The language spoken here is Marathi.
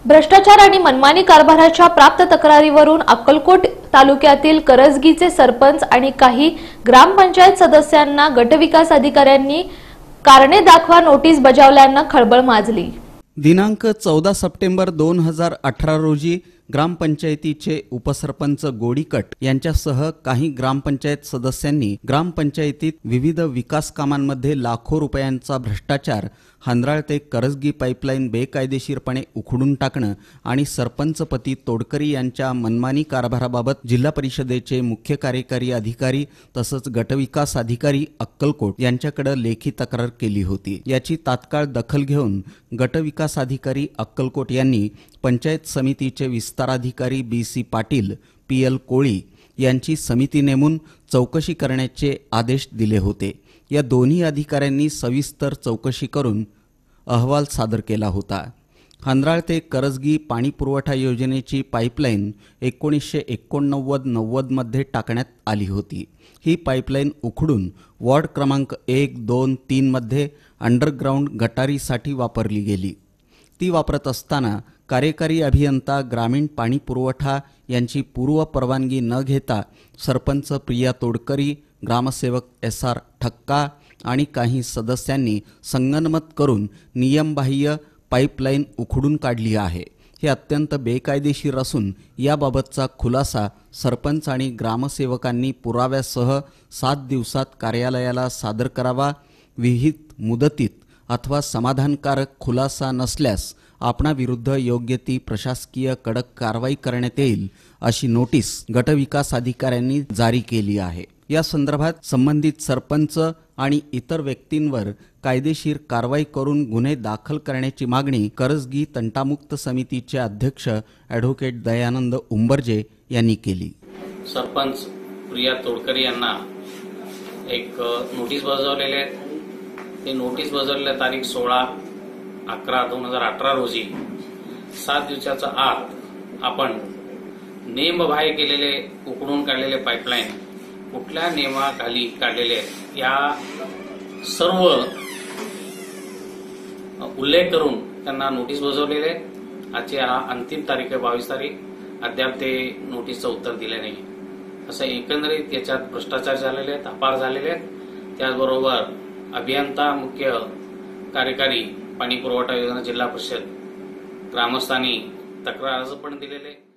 भ्रष्टाचार आणि मनमानी कारभाराच्या प्राप्त तक्रारीवरून अक्कलकोट तालुक्यातील करजगीचे सरपंच आणि काही ग्रामपंचायत सदस्यांना गटविकास अधिकाऱ्यांनी कारणे दाखवा नोटीस बजावल्यानं खळबळ माजली। दिनांक 14 सप्टेंबर 2018 रोजी ग्रामपंचायतीचे उपसरपंच गोडीकट यांच्यासह काही ग्रामपंचायत सदस्यांनी ग्रामपंचायतीत विविध विकास कामांमध्ये लाखो रुपयांचा भ्रष्टाचार, हंद्राळ ते करजगी पाईपलाईन बेकायदेशीरपणे उखडून टाकणं आणि सरपंचपती तोडकरी यांच्या मनमानी कारभाराबाबत जिल्हा परिषदेचे मुख्य कार्यकारी अधिकारी तसंच गटविकास अधिकारी अक्कलकोट यांच्याकडे लेखी तक्रार केली होती। याची तात्काळ दखल घेऊन गटविकास अधिकारी अक्कलकोट यांनी पंचायत समितीचे विस्ताराधिकारी BC पाटील, PL कोळी यांची समिती नेमून चौकशी करण्याचे आदेश दिले होते। या दोन्ही अधिकाऱ्यांनी सविस्तर चौकशी करून अहवाल सादर केला होता। हंद्राळ ते करजगी पाणी पुरवठा योजनेची पाईपलाईन 1989-90 मध्ये टाकण्यात आली होती। ही पाईपलाईन उखडून वॉर्ड क्रमांक 1, 2, 3 मध्ये अंडरग्राउंड गटारीसाठी वापरली गेली। ती वापरत असताना कार्यकारी अभियंता ग्रामीण पाणी पुरवठा यांची पूर्व परवानगी न घेता सरपंच प्रिया तोडकरी, ग्रामसेवक SR ठक्का आणि काही सदस्यांनी संगनमत करून नियमबाह्य पाईपलाईन उखडून काढली आहे। हे अत्यंत बेकायदेशीर असून याबाबतचा खुलासा सरपंच आणि ग्रामसेवकांनी पुराव्यासह 7 दिवसात कार्यालयाला सादर करावा। विहित मुदतीत अथवा समाधानकारक खुलासा नसल्यास आपणाविरुद्ध योग्य ती प्रशासकीय कडक कारवाई करण्यात येईल अशी नोटीस गटविकास अधिकाऱ्यांनी जारी केली आहे। या संदर्भात संबंधित सरपंच आणि इतर व्यक्तींवर कायदेशीर कारवाई करून गुन्हे दाखल करण्याची मागणी करजगी तंटामुक्त समितीचे अध्यक्ष ॲडव्होकेट दयानंद उंबर्जे यांनी केली। सरपंच प्रिया तोडकरी यांना एक नोटीस बजावलेली आहे। ही नोटीस बजावलेल्या तारीख 16/11/2018 रोजी 7 दिवसाच्या आत आपण नियमबाह्य केलेले उकडून काढलेले पाईपलाईन कुठल्या नियमाखाली काढलेले आहेत या सर्व उल्लेख करून त्यांना नोटीस बजावलेले आहे। आजची अंतिम तारीख आहे 22 तारीख, अद्याप ते नोटीसचं उत्तर दिले नाही। असं एकंदरीत याच्यात भ्रष्टाचार झालेले आहेत, अपार झालेले आहेत। त्याचबरोबर अभियंता, मुख्य कार्यकारी पाणी पुरवठा योजना, जिल्हा परिषद, ग्रामस्थांनी तक्रार अर्ज पण दिलेले।